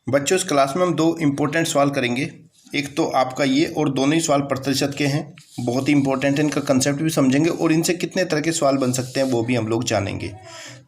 बच्चों, इस क्लास में हम दो इम्पोर्टेंट सवाल करेंगे। एक तो आपका ये, और दोनों ही सवाल प्रतिशत के हैं। बहुत ही इंपॉर्टेंट है, इनका कंसेप्ट भी समझेंगे और इनसे कितने तरह के सवाल बन सकते हैं वो भी हम लोग जानेंगे।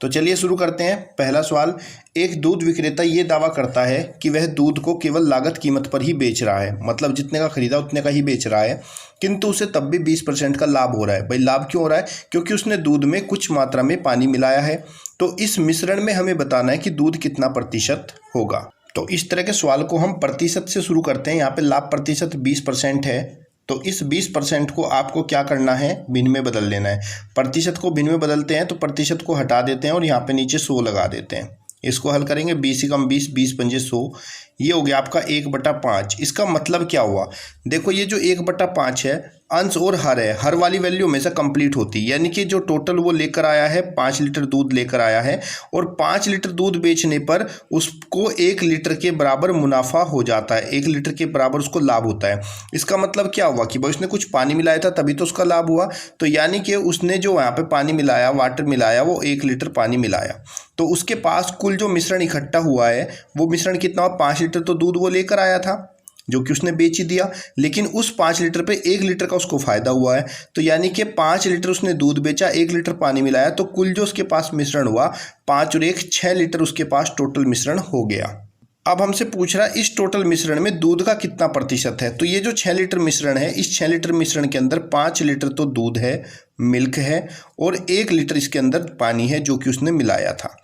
तो चलिए शुरू करते हैं। पहला सवाल, एक दूध विक्रेता ये दावा करता है कि वह दूध को केवल लागत कीमत पर ही बेच रहा है, मतलब जितने का खरीदा उतने का ही बेच रहा है, किंतु उसे तब भी 20% का लाभ हो रहा है। भाई लाभ क्यों हो रहा है? क्योंकि उसने दूध में कुछ मात्रा में पानी मिलाया है। तो इस मिश्रण में हमें बताना है कि दूध कितना प्रतिशत होगा। तो इस तरह के सवाल को हम प्रतिशत से शुरू करते हैं। यहाँ पे लाभ प्रतिशत 20% है, तो इस 20% को आपको क्या करना है? भिन्न में बदल लेना है। प्रतिशत को भिन्न में बदलते हैं तो प्रतिशत को हटा देते हैं और यहाँ पे नीचे 100 लगा देते हैं। इसको हल करेंगे, 20 × 20, 20 × 5 100, ये हो गया आपका 1/5। इसका मतलब क्या हुआ? देखो, ये जो 1/5 है, अंश और हर है, हर वाली वैल्यू हमेशा कंप्लीट होती है, यानी कि जो टोटल वो लेकर आया है 5 लीटर दूध लेकर आया है, और 5 लीटर दूध बेचने पर उसको 1 लीटर के बराबर मुनाफा हो जाता है, 1 लीटर के बराबर उसको लाभ होता है। इसका मतलब क्या हुआ कि भाई उसने कुछ पानी मिलाया था तभी तो उसका लाभ हुआ। तो यानी कि उसने जो यहाँ पे पानी मिलाया, वाटर मिलाया, वो 1 लीटर पानी मिलाया, तो उसके पास कुल जो मिश्रण इकट्ठा हुआ है वो मिश्रण कितना हुआ? 5 लीटर तो दूध वो लेकर आया था जो कि उसने बेच ही दिया, लेकिन उस 5 लीटर पे 1 लीटर का उसको फायदा हुआ है। तो यानी कि 5 लीटर उसने दूध बेचा, 1 लीटर पानी मिलाया, तो कुल जो उसके पास मिश्रण हुआ 5 और 1 6 लीटर उसके पास टोटल मिश्रण हो गया। अब हमसे पूछ रहा है इस टोटल मिश्रण में दूध का कितना प्रतिशत है। तो ये जो 6 लीटर मिश्रण है, इस 6 लीटर मिश्रण के अंदर 5 लीटर तो दूध है, मिल्क है, और 1 लीटर इसके अंदर पानी है जो कि उसने मिलाया था।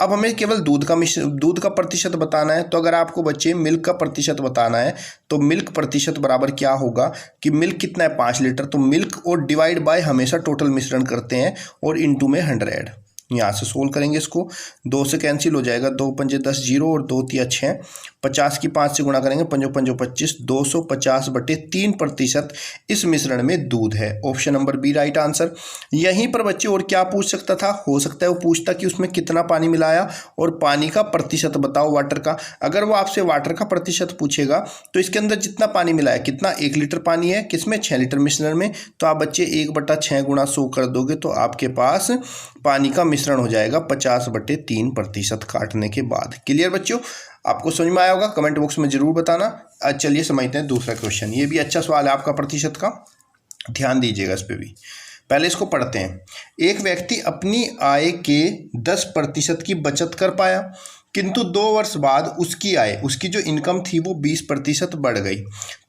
अब हमें केवल दूध का प्रतिशत बताना है। तो अगर आपको बच्चे मिल्क का प्रतिशत बताना है तो मिल्क प्रतिशत बराबर क्या होगा कि मिल्क कितना है? 5 लीटर, तो मिल्क और डिवाइड बाय हमेशा टोटल मिश्रण करते हैं और इनटू में 100। यहाँ से सोल्व करेंगे इसको, 2 से कैंसिल हो जाएगा, 2 × 5 = 10, 0 और 2 × 3 = 6, 50 की 5 से गुणा करेंगे, 5 × 5 = 25, 250/3% इस मिश्रण में दूध है। Option number B right answer. यहीं पर बच्चे और क्या पूछ सकता था? हो सकता है वो पूछता कि उसमें कितना पानी मिलाया और पानी का प्रतिशत बताओ वाटर का। अगर वो आपसे वाटर का प्रतिशत पूछेगा तो इसके अंदर जितना पानी मिलाया, कितना? 1 लीटर पानी है, किसमें? 6 लीटर मिश्रण में। तो आप बच्चे 1/6 × 100 कर दोगे तो आपके पास पानी का मिश्रण हो जाएगा 50/3% काटने के बाद। क्लियर बच्चों? आपको समझ में आया होगा, कमेंट बॉक्स में जरूर बताना। आज चलिए समझते हैं दूसरा क्वेश्चन। ये भी अच्छा सवाल है आपका प्रतिशत का, ध्यान दीजिएगा इस पे भी। पहले इसको पढ़ते हैं। एक व्यक्ति अपनी आय के 10% की बचत कर पाया, किंतु 2 वर्ष बाद उसकी आय, उसकी जो इनकम थी वो 20% बढ़ गई।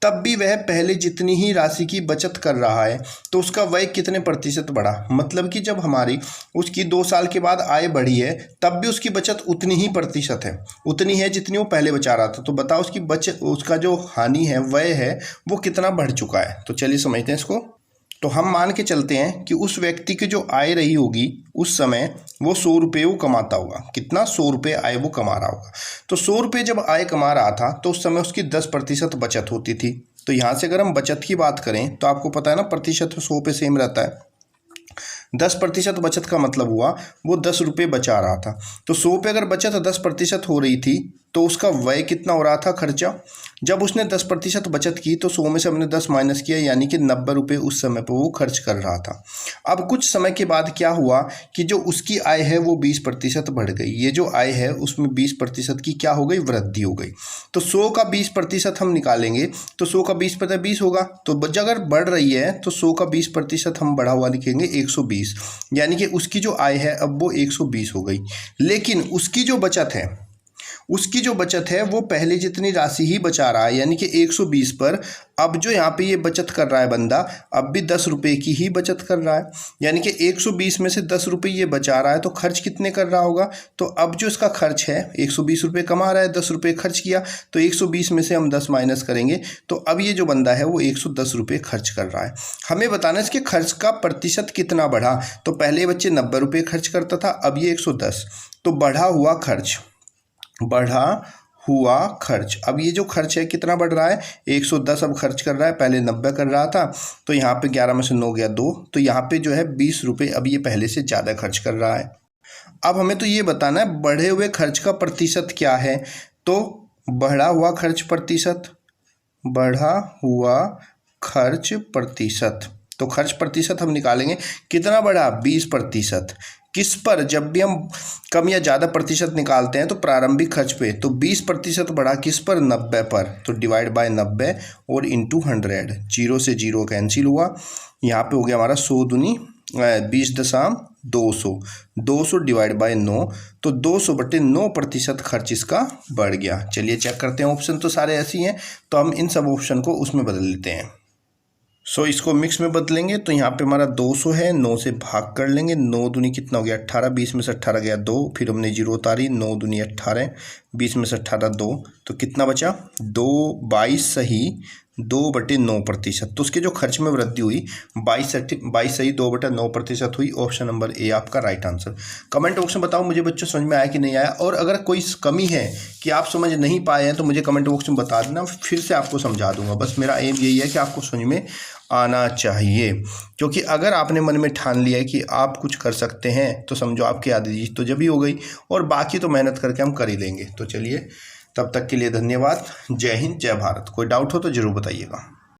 तब भी वह पहले जितनी ही राशि की बचत कर रहा है, तो उसका व्यय कितने प्रतिशत बढ़ा? मतलब कि जब हमारी उसकी 2 साल के बाद आय बढ़ी है तब भी उसकी बचत उतनी ही प्रतिशत है, उतनी है जितनी वो पहले बचा रहा था। तो बताओ उसकी बचत, उसका जो हानि है, व्यय है, वो कितना बढ़ चुका है। तो चलिए समझते हैं इसको। तो हम मान के चलते हैं कि उस व्यक्ति की जो आय रही होगी उस समय वो 100 रुपये वो कमाता होगा। कितना? 100 रुपये आय वो कमा रहा होगा। तो 100 रुपये जब आय कमा रहा था तो उस समय उसकी 10% बचत होती थी। तो यहाँ से अगर हम बचत की बात करें तो आपको पता है ना, प्रतिशत 100 पे सेम रहता है। 10% बचत का मतलब हुआ वो 10 रुपये बचा रहा था। तो 100 पे अगर बचत 10% हो रही थी तो उसका व्यय कितना हो रहा था? खर्चा। जब उसने 10% बचत की तो 100 में से हमने 10 माइनस किया, यानी कि 90 रुपये उस समय पर वो खर्च कर रहा था। अब कुछ समय के बाद क्या हुआ कि जो उसकी आय है वो 20% बढ़ गई। ये जो आय है उसमें 20% की क्या हो गई? वृद्धि हो गई। तो 100 का 20% हम निकालेंगे तो 100 का 20% 20 होगा। तो अगर बढ़ रही है तो 100 का 20% हम बढ़ा हुआ लिखेंगे 120, यानी कि उसकी जो आय है अब वो 120 हो गई। लेकिन उसकी जो बचत है वो पहले जितनी राशि ही बचा रहा है, यानी कि 120 पर अब जो यहाँ पे ये बचत कर रहा है बंदा, अब भी 10 रुपये की ही बचत कर रहा है, यानी कि 120 में से 10 रुपये ये बचा रहा है। तो खर्च कितने कर रहा होगा? तो अब जो इसका खर्च है, 120 रुपये कमा रहा है, 10 रुपये खर्च किया, तो 120 में से हम 10 माइनस करेंगे तो अब ये जो बंदा है वो 110 रुपये खर्च कर रहा है। हमें बताना है इसके खर्च का प्रतिशत कितना बढ़ा। तो पहले बच्चे 90 रुपये खर्च करता था, अब ये 110, तो बढ़ा हुआ खर्च। अब ये जो खर्च है कितना बढ़ रहा है? 110 अब खर्च कर रहा है, पहले 90 कर रहा था। तो यहाँ पे 11 में से 9 गया 2, तो यहाँ पे जो है 20 रुपये अब ये पहले से ज़्यादा खर्च कर रहा है। अब हमें तो ये बताना है बढ़े हुए खर्च का प्रतिशत क्या है। तो बढ़ा हुआ खर्च प्रतिशत, तो खर्च प्रतिशत हम निकालेंगे, कितना बढ़ा? 20%। किस पर जब भी हम कम या ज़्यादा प्रतिशत निकालते हैं तो प्रारंभिक खर्च पे, तो 20% बढ़ा किस पर, 90 पर, तो डिवाइड बाय 90 और इंटू 100, 0 से 0 कैंसिल हुआ। यहाँ पे हो गया हमारा 100 दूनी 20,200, 200 डिवाइड बाय 9, तो 200/9% खर्च इसका बढ़ गया। चलिए चेक करते हैं, ऑप्शन तो सारे ऐसे ही हैं, तो हम इन सब ऑप्शन को उसमें बदल लेते हैं। इसको मिक्स में बदलेंगे तो यहाँ पे हमारा 200 है, 9 से भाग कर लेंगे, 9 दूनी कितना हो गया 18, 20 में से 18 गया 2, फिर हमने 0 उतारी, 9 दूनी 18, 20 में से 18 2, तो कितना बचा 2, 22 सही 2/9%, तो उसके जो खर्च में वृद्धि हुई 22 सही 2/9% हुई। ऑप्शन नंबर ए आपका राइट आंसर। कमेंट बॉक्स में बताओ मुझे बच्चों समझ में आया कि नहीं आया, और अगर कोई कमी है कि आप समझ नहीं पाए हैं तो मुझे कमेंट बॉक्स में बता देना, फिर से आपको समझा दूंगा। बस मेरा एम यही है कि आपको समझ में आना चाहिए, क्योंकि अगर आपने मन में ठान लिया है कि आप कुछ कर सकते हैं तो समझो आपकी आधी चीज तो जब ही हो गई, और बाकी तो मेहनत करके हम कर ही लेंगे। तो चलिए तब तक के लिए धन्यवाद। जय हिंद, जय भारत। कोई डाउट हो तो ज़रूर बताइएगा।